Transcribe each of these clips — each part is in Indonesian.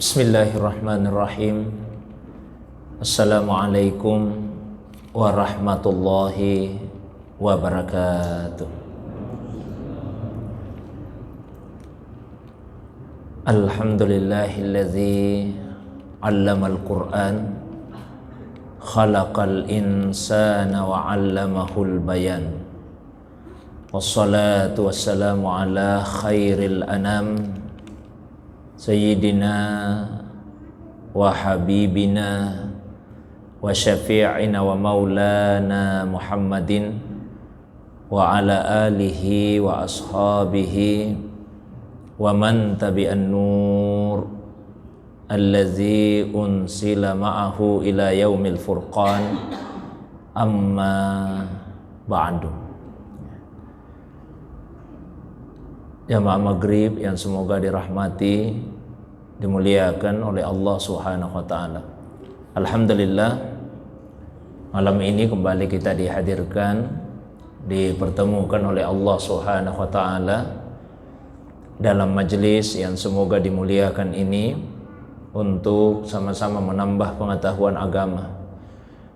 Bismillahirrahmanirrahim. Assalamualaikum warahmatullahi wabarakatuh. Alhamdulillahilladzi 'allamal Qur'an khalaqal insana wa 'allamahul bayan. Wassalatu wassalamu ala khairil anam Sayyidina wa habibina wa syafi'ina wa maulana Muhammadin wa ala alihi wa ashabihi wa man tabi'an nur allazi unsila ma'ahu ila yaumil furqan, amma ba'du. Jamaah maghrib yang semoga dirahmati, dimuliakan oleh Allah Subhanahu wa ta'ala. Alhamdulillah, malam ini kembali kita dihadirkan, dipertemukan oleh Allah Subhanahu wa ta'ala dalam majelis yang semoga dimuliakan ini untuk sama-sama menambah pengetahuan agama,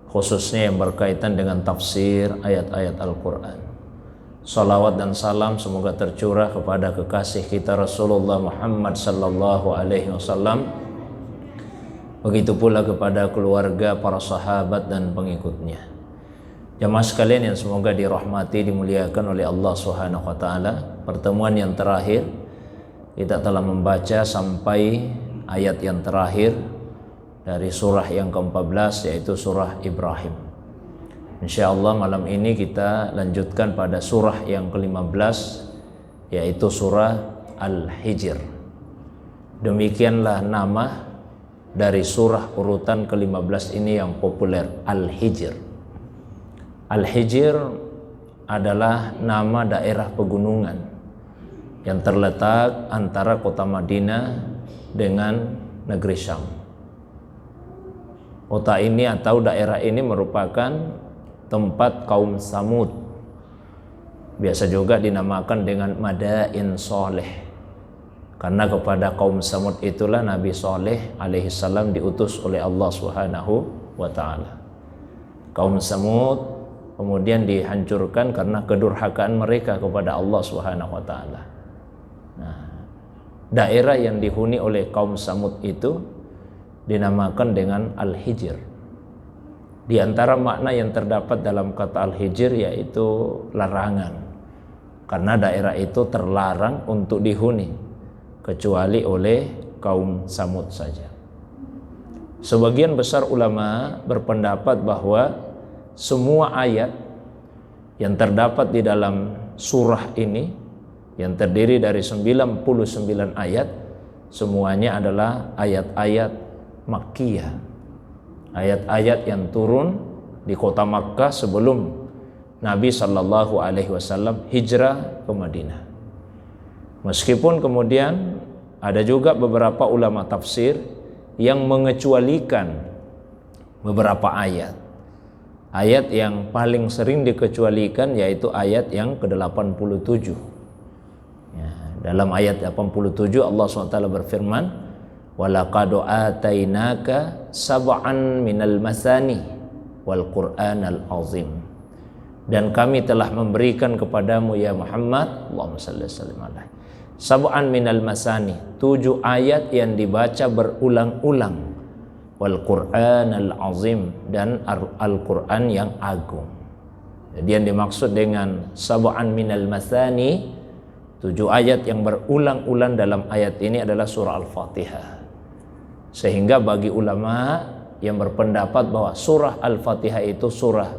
khususnya yang berkaitan dengan tafsir ayat-ayat Al-Quran. Salawat dan salam semoga tercurah kepada kekasih kita Rasulullah Muhammad sallallahu alaihi wasallam. Begitu pula kepada keluarga, para sahabat dan pengikutnya. Jamaah sekalian yang semoga dirahmati, dimuliakan oleh Allah Subhanahu wa taala. Pertemuan yang terakhir kita telah membaca sampai ayat yang terakhir dari surah yang ke-14, yaitu surah Ibrahim. InsyaAllah malam ini kita lanjutkan pada surah yang ke-15, yaitu surah Al-Hijr. Demikianlah nama dari surah urutan ke-15 ini yang populer, Al-Hijr. Al-Hijr adalah nama daerah pegunungan yang terletak antara kota Madinah dengan negeri Syam. Kota ini atau daerah ini merupakan tempat kaum Samud, biasa juga dinamakan dengan Madain Soleh, karena kepada kaum Samud itulah Nabi Soleh alaihissalam diutus oleh Allah Subhanahu wa ta'ala. Kaum Samud kemudian dihancurkan karena kedurhakaan mereka kepada Allah Subhanahu wa ta'ala. Nah, daerah yang dihuni oleh kaum Samud itu dinamakan dengan Al-Hijr. Di antara makna yang terdapat dalam kata Al-Hijr yaitu larangan, karena daerah itu terlarang untuk dihuni kecuali oleh kaum Samud saja. Sebagian besar ulama berpendapat bahwa semua ayat yang terdapat di dalam surah ini yang terdiri dari 99 ayat, semuanya adalah ayat-ayat Makkiyah, ayat-ayat yang turun di kota Makkah sebelum Nabi sallallahu alaihi wasallam hijrah ke Madinah. Meskipun kemudian ada juga beberapa ulama tafsir yang mengecualikan beberapa ayat. Ayat yang paling sering dikecualikan yaitu ayat yang ke-87. Ya, dalam ayat 87 Allah SWT berfirman, وَلَقَدْ آتَيْنَاكَ سَبْعًا مِنَ الْمَثَانِي وَالْقُرْآنَ الْعَظِيمِ. Dan kami telah memberikan kepadamu ya Muhammad, Allahumma salli sallim alaihi, sab'an minal masani, 7 ayat yang dibaca berulang-ulang, wal Qur'anal azim, dan Al-Qur'an yang agung. Jadi yang dimaksud dengan sab'an minal masani, 7 ayat yang berulang-ulang dalam ayat ini adalah surah Al-Fatihah. Sehingga bagi ulama yang berpendapat bahwa surah Al-Fatihah itu surah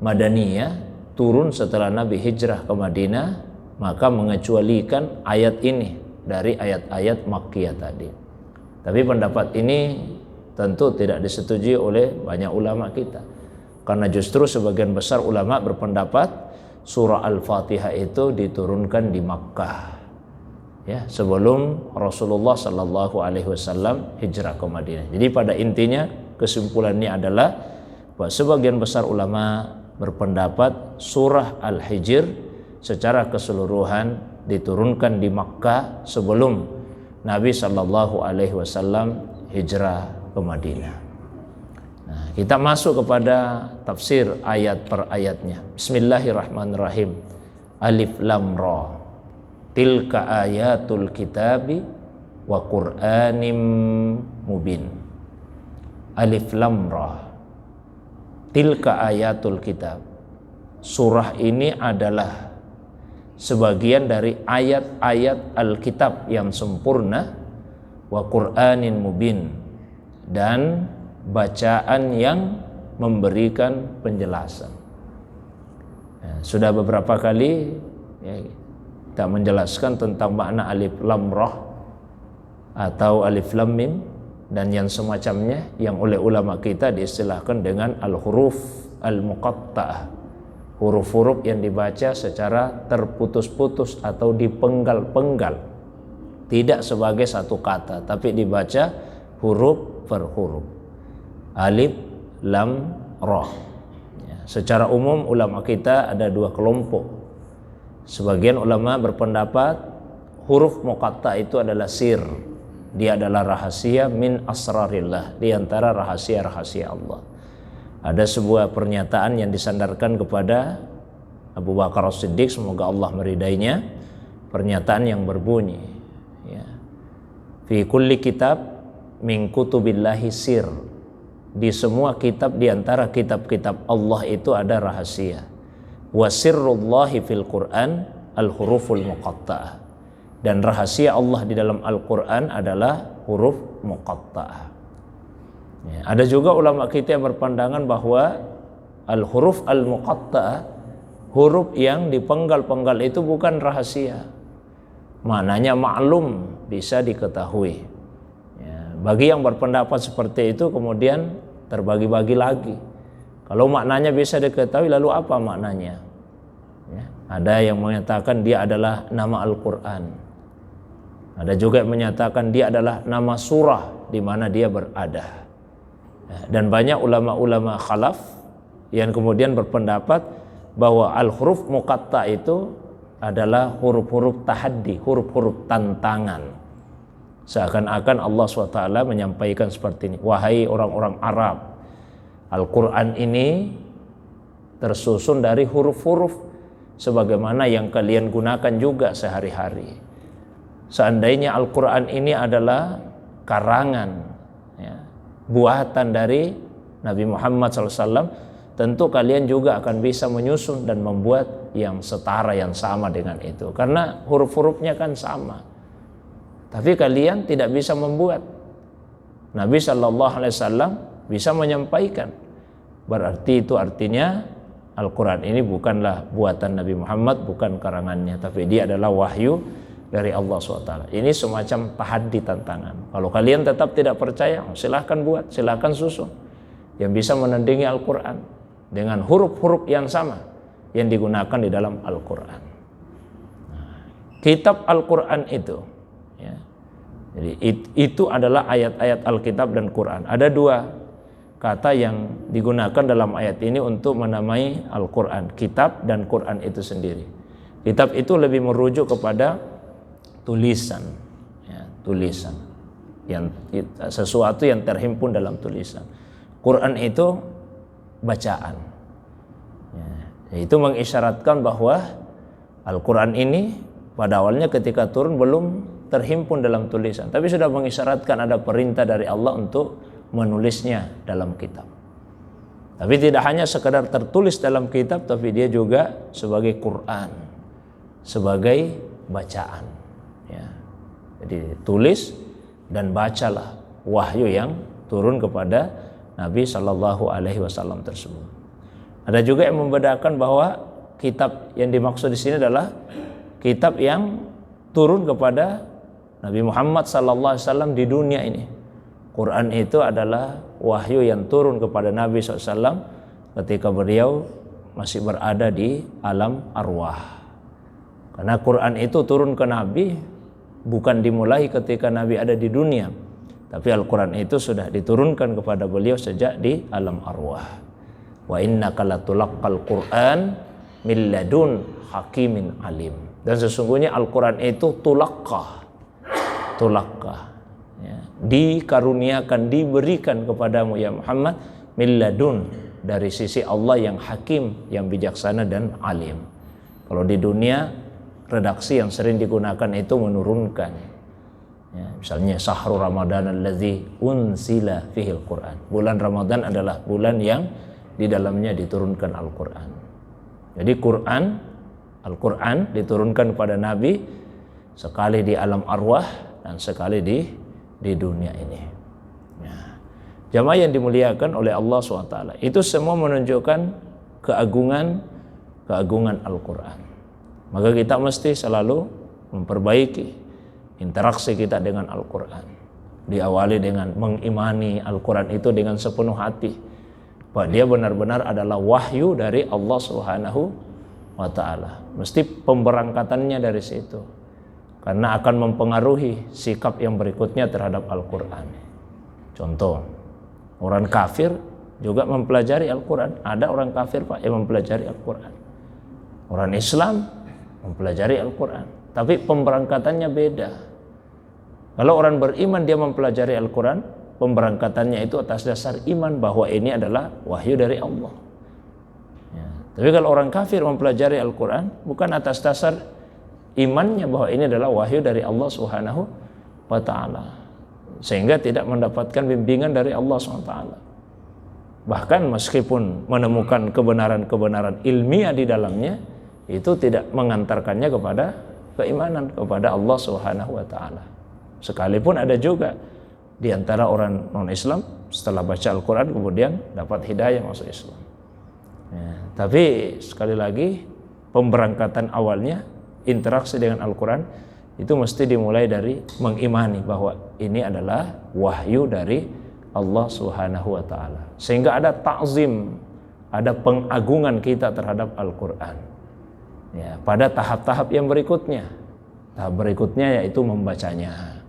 Madaniyah, turun setelah Nabi hijrah ke Madinah, maka mengecualikan ayat ini dari ayat-ayat Makkiyah tadi. Tapi pendapat ini tentu tidak disetujui oleh banyak ulama kita, karena justru sebagian besar ulama berpendapat surah Al-Fatihah itu diturunkan di Makkah, ya, sebelum Rasulullah sallallahu alaihi wasallam hijrah ke Madinah. Jadi pada intinya kesimpulannya adalah bahwa sebagian besar ulama berpendapat surah Al-Hijr secara keseluruhan diturunkan di Makkah sebelum Nabi Shallallahu Alaihi Wasallam hijrah ke Madinah. Nah, kita masuk kepada tafsir ayat per ayatnya. Bismillahirrahmanirrahim. Alif Lam Ra. Tilka ayatul kitabi wa Qur'anim mubin. Alif Lam Ra. Tilka ayatul kitab. Surah ini adalah sebagian dari ayat-ayat Alkitab yang sempurna, wa Qur'anin mubin, dan bacaan yang memberikan penjelasan. Sudah beberapa kali kita menjelaskan tentang makna alif lam ra atau alif lam mim dan yang semacamnya, yang oleh ulama kita diistilahkan dengan al-huruf al-muqatta'ah, huruf-huruf yang dibaca secara terputus-putus atau dipenggal-penggal, tidak sebagai satu kata tapi dibaca huruf per huruf. Alif Lam Ra. Secara umum ulama kita ada dua kelompok. Sebagian ulama berpendapat huruf muqatta itu adalah sir. Dia adalah rahasia min asrarillah, di antara rahasia-rahasia Allah. Ada sebuah pernyataan yang disandarkan kepada Abu Bakar As-Siddiq, semoga Allah meridainya. Pernyataan yang berbunyi, fi kulli kitab min kutubillahi sir. Di semua kitab, di antara kitab-kitab Allah itu ada rahasia. Wa sirrullahi fil Qur'an al-huruful muqatta'ah. Dan rahasia Allah di dalam Al-Qur'an adalah huruf muqatta'ah. Ada juga ulama kita yang berpandangan bahwa al-huruf al-muqatta'ah, huruf yang dipenggal-penggal itu bukan rahasia. Maknanya maklum, bisa diketahui. Bagi yang berpendapat seperti itu kemudian terbagi-bagi lagi. Kalau maknanya bisa diketahui, lalu apa maknanya? Ada yang menyatakan dia adalah nama Al-Quran. Ada juga yang menyatakan dia adalah nama surah di mana dia berada. Dan banyak ulama-ulama khalaf yang kemudian berpendapat bahwa al-huruf muqatta itu adalah huruf-huruf tahaddi, huruf-huruf tantangan. Seakan-akan Allah SWT menyampaikan seperti ini, wahai orang-orang Arab, Al-Quran ini tersusun dari huruf-huruf sebagaimana yang kalian gunakan juga sehari-hari. Seandainya Al-Quran ini adalah karangan, buatan dari Nabi Muhammad SAW, tentu kalian juga akan bisa menyusun dan membuat yang setara, yang sama dengan itu, karena huruf-hurufnya kan sama. Tapi kalian tidak bisa membuat. Nabi SAW bisa menyampaikan. Berarti itu artinya Al-Quran ini bukanlah buatan Nabi Muhammad, bukan karangannya, tapi dia adalah wahyu dari Allah SWT. Ini semacam tahaddi, tantangan. Kalau kalian tetap tidak percaya, silahkan buat, silahkan susun yang bisa menandingi Al-Quran dengan huruf-huruf yang sama yang digunakan di dalam Al-Quran. Kitab Al-Quran itu, jadi itu adalah ayat-ayat Alkitab dan Quran. Ada dua kata yang digunakan dalam ayat ini untuk menamai Al-Quran, kitab dan Quran itu sendiri. Kitab itu lebih merujuk kepada tulisan, tulisan, yang sesuatu yang terhimpun dalam tulisan. Quran itu bacaan. Itu mengisyaratkan bahwa Al-Quran ini pada awalnya ketika turun belum terhimpun dalam tulisan, tapi sudah mengisyaratkan ada perintah dari Allah untuk menulisnya dalam kitab. Tapi tidak hanya sekedar tertulis dalam kitab, tapi dia juga sebagai Quran, sebagai bacaan. Jadi tulis dan bacalah wahyu yang turun kepada Nabi Shallallahu Alaihi Wasallam tersebut. Ada juga yang membedakan bahwa kitab yang dimaksud di sini adalah kitab yang turun kepada Nabi Muhammad Sallallahu Alaihi Wasallam di dunia ini. Quran itu adalah wahyu yang turun kepada Nabi SAW ketika beliau masih berada di alam arwah. Karena Quran itu turun ke Nabi bukan dimulai ketika Nabi ada di dunia, tapi Al-Quran itu sudah diturunkan kepada beliau sejak di alam arwah. Wa innaka latulaqqal Quran min ladun hakimin alim. Dan sesungguhnya Al-Quran itu tulaqqah, tulaqqa, ya, dikaruniakan, diberikan kepadamu ya Muhammad min ladun, dari sisi Allah yang hakim, yang bijaksana dan alim. Kalau di dunia redaksi yang sering digunakan itu menurunkan, ya, misalnya sahru Ramadan allazi unsila fihil Quran, bulan Ramadan adalah bulan yang di dalamnya diturunkan Al-Quran. Jadi Al-Quran diturunkan kepada Nabi sekali di alam arwah dan sekali di dunia ini. Ya. Jamaah yang dimuliakan oleh Allah SWT, itu semua menunjukkan keagungan Al-Quran. Maka kita mesti selalu memperbaiki interaksi kita dengan Al-Quran. Diawali dengan mengimani Al-Quran itu dengan sepenuh hati, bahwa dia benar-benar adalah wahyu dari Allah Subhanahu wa ta'ala. Mesti pemberangkatannya dari situ, karena akan mempengaruhi sikap yang berikutnya terhadap Al-Quran. Contoh, orang kafir juga mempelajari Al-Quran. Ada orang kafir Pak yang mempelajari Al-Quran. Orang Islam mempelajari Al-Quran, tapi pemberangkatannya beda. Kalau orang beriman dia mempelajari Al-Quran, pemberangkatannya itu atas dasar iman bahwa ini adalah wahyu dari Allah. Ya. Tapi kalau orang kafir mempelajari Al-Quran bukan atas dasar imannya bahwa ini adalah wahyu dari Allah Subhanahu wa ta'ala, sehingga tidak mendapatkan bimbingan dari Allah SWT. Bahkan meskipun menemukan kebenaran-kebenaran ilmiah di dalamnya, itu tidak mengantarkannya kepada keimanan kepada Allah Subhanahu wa ta'ala. Sekalipun ada juga di antara orang non-Islam setelah baca Al-Quran kemudian dapat hidayah masuk Islam. Ya, tapi sekali lagi pemberangkatan awalnya, interaksi dengan Al-Quran itu mesti dimulai dari mengimani bahwa ini adalah wahyu dari Allah Subhanahu wa ta'ala, sehingga ada ta'zim, ada pengagungan kita terhadap Al-Quran. Ya, pada tahap-tahap yang berikutnya, tahap berikutnya yaitu membacanya.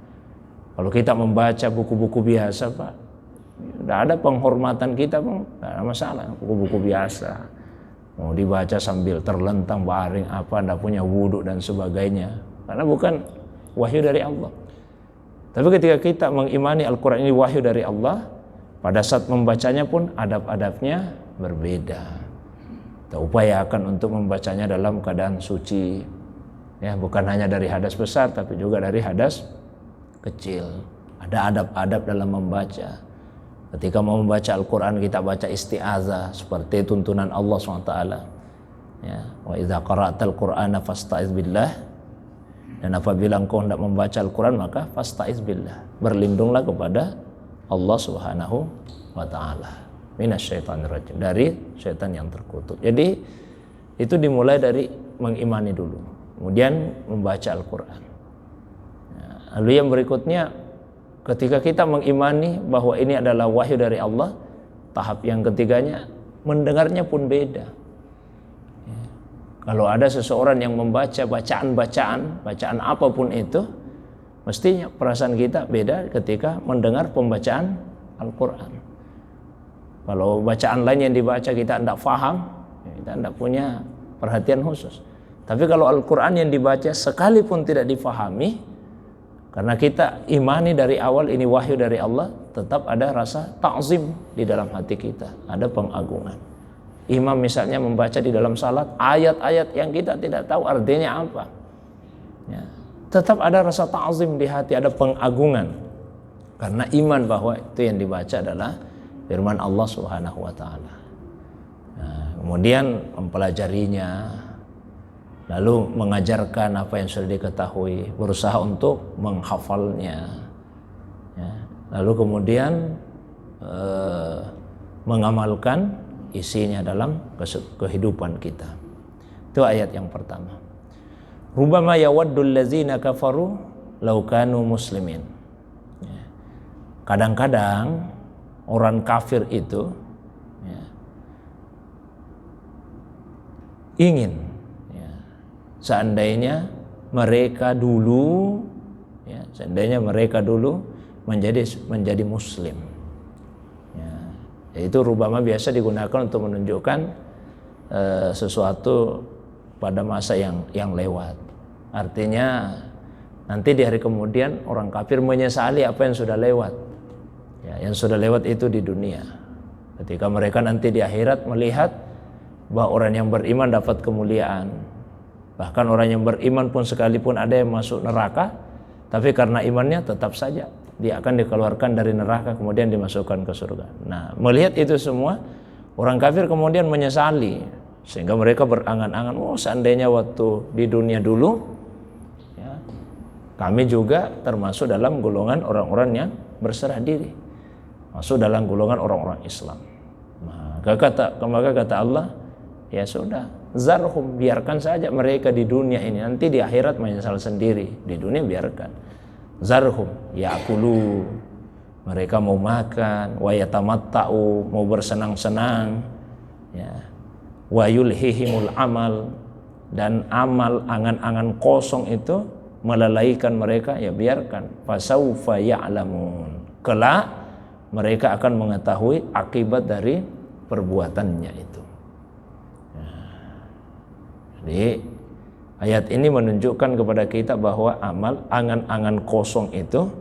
Kalau kita membaca buku-buku biasa Pak, tidak ada penghormatan kita Pak, tidak ada masalah. Buku-buku biasa mau dibaca sambil terlentang baring apa, tidak punya wudhu dan sebagainya, karena bukan wahyu dari Allah. Tapi ketika kita mengimani Al-Quran ini wahyu dari Allah, pada saat membacanya pun adab-adabnya berbeda. Kita upayakan untuk membacanya dalam keadaan suci, ya, bukan hanya dari hadas besar tapi juga dari hadas kecil. Ada adab-adab dalam membaca. Ketika mau membaca Al-Quran kita baca isti'azah seperti tuntunan Allah SWT. Ya, wa idza qara'tal Qur'ana fasta'iz billah. Dan apabila engkau hendak membaca Al-Quran maka fasta'iz billah, berlindunglah kepada Allah Subhanahu wa ta'ala minasyaitonir rajim, dari syaitan yang terkutuk. Jadi itu dimulai dari mengimani dulu, kemudian membaca Al-Quran. Lalu yang berikutnya, ketika kita mengimani bahwa ini adalah wahyu dari Allah, tahap yang ketiganya, mendengarnya pun beda. Ya. Kalau ada seseorang yang membaca bacaan apapun itu, mestinya perasaan kita beda ketika mendengar pembacaan Al-Quran. Kalau bacaan lain yang dibaca kita tidak faham, kita tidak punya perhatian khusus. Tapi kalau Al-Quran yang dibaca sekalipun tidak difahami, karena kita imani dari awal ini wahyu dari Allah, tetap ada rasa ta'zim di dalam hati kita, ada pengagungan. Imam misalnya membaca di dalam salat ayat-ayat yang kita tidak tahu artinya apa, ya, tetap ada rasa ta'zim di hati, ada pengagungan, karena iman bahwa itu yang dibaca adalah firman Allah Subhanahu wa ta'ala. Nah, kemudian mempelajarinya, lalu mengajarkan apa yang sudah diketahui, berusaha untuk menghafalnya, ya. Lalu kemudian mengamalkan isinya dalam kehidupan kita. Itu ayat yang pertama. Rubama yawaddul ladzina kafaru law kanu muslimin. Ya. Kadang-kadang orang kafir itu, ya, ingin, seandainya mereka dulu menjadi muslim. Ya, yaitu rubama biasa digunakan untuk menunjukkan sesuatu pada masa yang lewat. Artinya nanti di hari kemudian orang kafir menyesali apa yang sudah lewat. Ya, yang sudah lewat itu di dunia. Ketika mereka nanti di akhirat melihat bahwa orang yang beriman dapat kemuliaan. Bahkan orang yang beriman pun sekalipun ada yang masuk neraka, tapi karena imannya tetap saja dia akan dikeluarkan dari neraka kemudian dimasukkan ke surga. Nah, melihat itu semua, orang kafir kemudian menyesali, sehingga mereka berangan-angan, oh seandainya waktu di dunia dulu, ya, kami juga termasuk dalam golongan orang-orang yang berserah diri, masuk dalam golongan orang-orang Islam. Maka kata Allah, ya sudah, zarhum, biarkan saja mereka di dunia ini, nanti di akhirat menyesal sendiri. Di dunia biarkan. Zarhum ya'kulu, mereka mau makan, wa yatamatta'u, mau bersenang-senang, ya, wa yulhihimul amal, dan amal angan-angan kosong itu melalaikan mereka, ya biarkan. Fasaufa ya'lamun, kelak mereka akan mengetahui akibat dari perbuatannya itu. Jadi ayat ini menunjukkan kepada kita bahwa amal angan-angan kosong itu,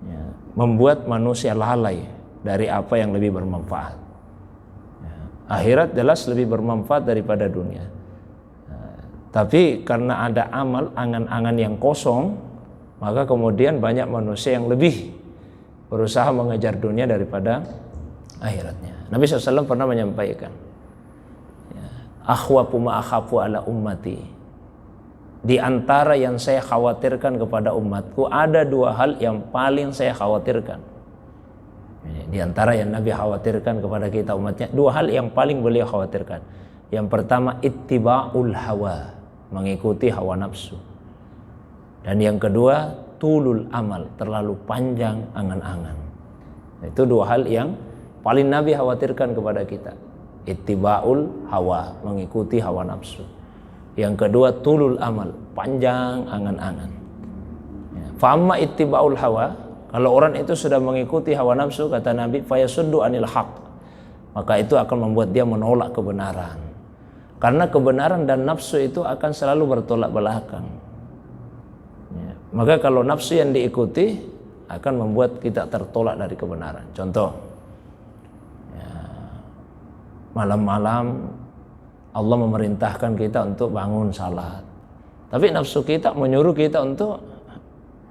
ya, membuat manusia lalai dari apa yang lebih bermanfaat. Ya, akhirat jelas lebih bermanfaat daripada dunia. Tapi karena ada amal angan-angan yang kosong, maka kemudian banyak manusia yang lebih berusaha mengejar dunia daripada akhiratnya. Nabi SAW pernah menyampaikan, akhwafu ma akhafu ala ummati, di antara yang saya khawatirkan kepada umatku ada dua hal yang paling saya khawatirkan. Di antara yang Nabi khawatirkan kepada kita umatnya, dua hal yang paling beliau khawatirkan. Yang pertama, ittiba'ul hawa, mengikuti hawa nafsu. Dan yang kedua, tulul amal, terlalu panjang angan-angan. Itu dua hal yang paling Nabi khawatirkan kepada kita. Ittiba'ul hawa, mengikuti hawa nafsu. Yang kedua, tulul amal, panjang angan-angan. Fa'amma ittiba'ul hawa, kalau orang itu sudah mengikuti hawa nafsu, kata Nabi, fayasuddu anil haq, maka itu akan membuat dia menolak kebenaran. Karena kebenaran dan nafsu itu akan selalu bertolak belakang. Maka kalau nafsu yang diikuti akan membuat kita tertolak dari kebenaran. Contoh, malam-malam Allah memerintahkan kita untuk bangun salat, tapi nafsu kita menyuruh kita untuk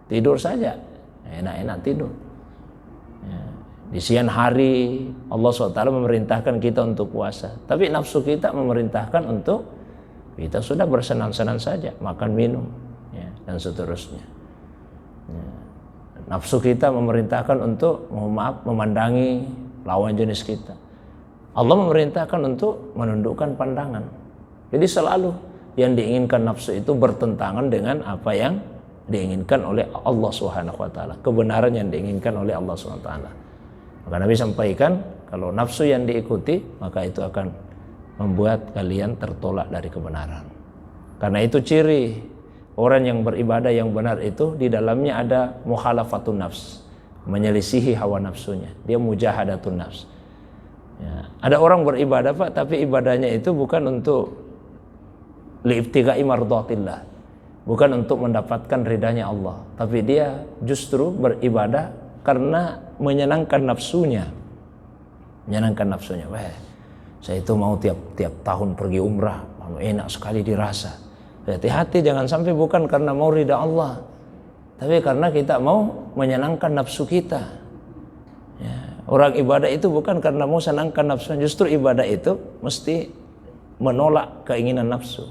tidur saja, enak-enak tidur. Di siang hari Allah SWT memerintahkan kita untuk puasa, tapi nafsu kita memerintahkan untuk kita sudah bersenang-senang saja, makan minum, dan seterusnya. Nafsu kita memerintahkan untuk memandangi lawan jenis kita. Allah memerintahkan untuk menundukkan pandangan. Jadi selalu yang diinginkan nafsu itu bertentangan dengan apa yang diinginkan oleh Allah Subhanahu wa taala, kebenaran yang diinginkan oleh Allah Subhanahu wa taala. Maka Nabi sampaikan, kalau nafsu yang diikuti, maka itu akan membuat kalian tertolak dari kebenaran. Karena itu ciri orang yang beribadah yang benar itu di dalamnya ada mukhalafatun nafs, menyelisihi hawa nafsunya. Dia mujahadatun nafs. Ada orang beribadah Pak, tapi ibadahnya itu bukan untuk liibtigai mardatillah, bukan untuk mendapatkan ridhanya Allah, tapi dia justru beribadah karena menyenangkan nafsunya. Wah, saya itu mau tiap tahun pergi umrah, enak sekali dirasa. Hati-hati, jangan sampai bukan karena mau ridha Allah, tapi karena kita mau menyenangkan nafsu kita. Orang ibadah itu bukan karena mau senangkan nafsu, justru ibadah itu mesti menolak keinginan nafsu,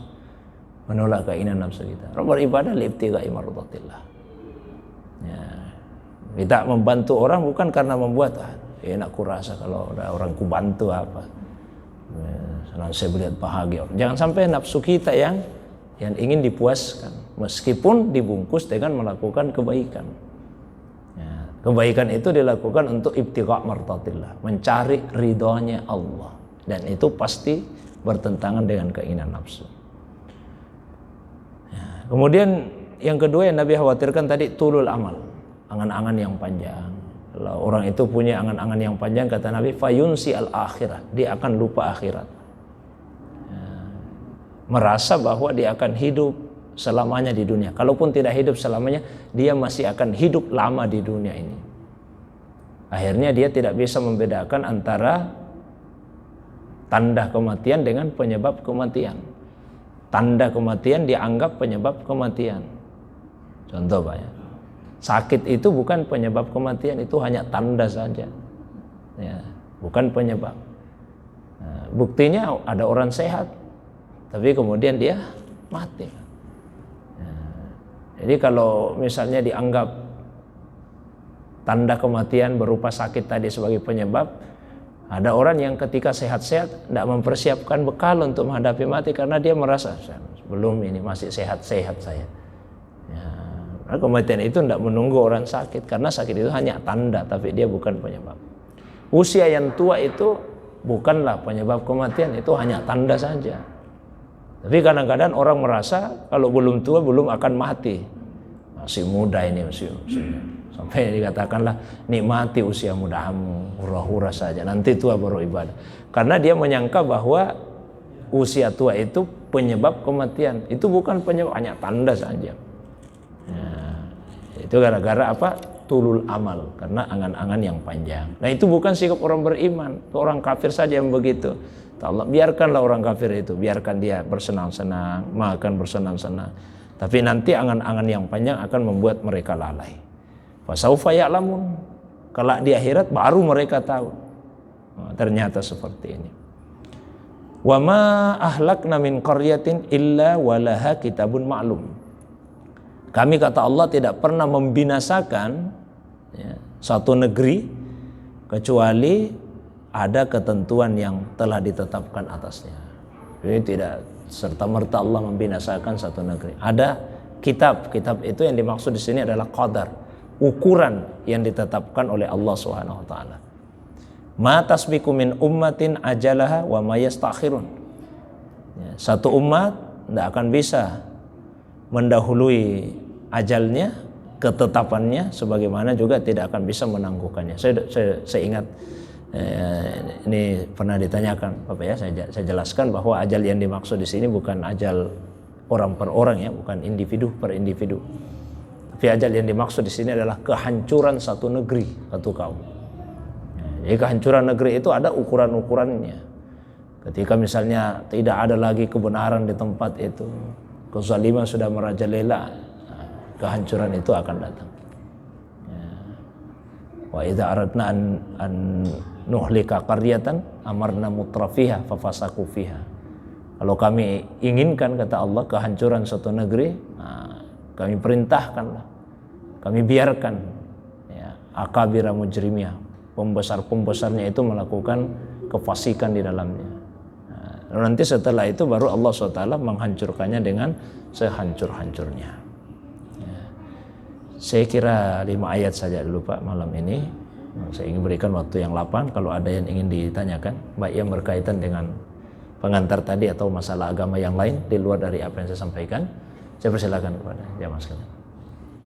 kita. Orang beribadah liibtigai mardatillah. Kita membantu orang bukan karena membuat enak kurasa kalau ada orang ku bantu apa, senang saya melihat bahagia. Jangan sampai nafsu kita yang ingin dipuaskan, meskipun dibungkus dengan melakukan kebaikan. Kebaikan itu dilakukan untuk ibtigha' mardatillah, mencari ridhonya Allah, dan itu pasti bertentangan dengan keinginan nafsu. Kemudian yang kedua yang Nabi khawatirkan tadi, tulul amal, angan-angan yang panjang. Kalau orang itu punya angan-angan yang panjang, kata Nabi, fayunsi al-akhirah, dia akan lupa akhirat. Merasa bahwa dia akan hidup selamanya di dunia. Kalaupun tidak hidup selamanya, dia masih akan hidup lama di dunia ini. Akhirnya dia tidak bisa membedakan antara tanda kematian dengan penyebab kematian. Tanda kematian dianggap penyebab kematian. Contoh Pak ya, sakit itu bukan penyebab kematian, itu hanya tanda saja ya, bukan penyebab. Nah, buktinya ada orang sehat tapi kemudian dia mati. Jadi kalau misalnya dianggap tanda kematian berupa sakit tadi sebagai penyebab, ada orang yang ketika sehat-sehat tidak mempersiapkan bekal untuk menghadapi mati karena dia merasa belum, ini masih sehat-sehat saya. Ya, kematian itu tidak menunggu orang sakit, karena sakit itu hanya tanda tapi dia bukan penyebab. Usia yang tua itu bukanlah penyebab kematian, itu hanya tanda saja. Tapi kadang-kadang orang merasa kalau belum tua belum akan mati, masih muda ini, masih sampai dikatakanlah nikmati usia mudamu, hura-hura saja, nanti tua baru ibadah. Karena dia menyangka bahwa usia tua itu penyebab kematian, itu bukan penyebab, hanya tanda saja. Nah, itu gara-gara apa? Tulul amal, karena angan-angan yang panjang. Nah itu bukan sikap orang beriman, itu orang kafir saja yang begitu. Allah, biarkanlah orang kafir itu, biarkan dia bersenang-senang, makan bersenang-senang. Tapi nanti angan-angan yang panjang akan membuat mereka lalai. Fasaufa ya'lamun, kelak di akhirat baru mereka tahu. Nah, ternyata seperti ini. Wa ma ahlakna min qaryatin illa walaha kitabun ma'lum. Kami, kata Allah, tidak pernah membinasakan ya, satu negeri kecuali ada ketentuan yang telah ditetapkan atasnya. Jadi tidak serta-merta Allah membinasakan satu negeri. Ada kitab itu yang dimaksud di sini adalah qadar, ukuran yang ditetapkan oleh Allah Subhanahu wa taala. Ma tasbiqu min ummatin ajalaha wa ma yastakhirun. Ya, satu umat tidak akan bisa mendahului ajalnya, ketetapannya, sebagaimana juga tidak akan bisa menangguhkannya. Saya ingat ini pernah ditanyakan Bapak ya, saya jelaskan bahwa ajal yang dimaksud di sini bukan ajal orang per orang ya, bukan individu per individu. Tapi ajal yang dimaksud di sini adalah kehancuran satu negeri, satu kaum. Jadi kehancuran negeri itu ada ukuran-ukurannya. Ketika misalnya tidak ada lagi kebenaran di tempat itu, kezaliman sudah merajalela, kehancuran itu akan datang. Wa idza aradna an nuhlika qaryatan amarna mutrafiha fafasaku fiha. Kalau kami inginkan, kata Allah, kehancuran suatu negeri, kami perintahkanlah, kami biarkan ya, akabira mujrimiyah, pembesar-pembesarnya itu melakukan kefasikan di dalamnya. Nanti setelah itu baru Allah SWT menghancurkannya dengan sehancur-hancurnya. Saya kira 5 ayat saja dulu Pak malam ini. Saya ingin berikan waktu yang lapang kalau ada yang ingin ditanyakan, baik yang berkaitan dengan pengantar tadi atau masalah agama yang lain di luar dari apa yang saya sampaikan. Saya persilakan kepada jamaah sekalian.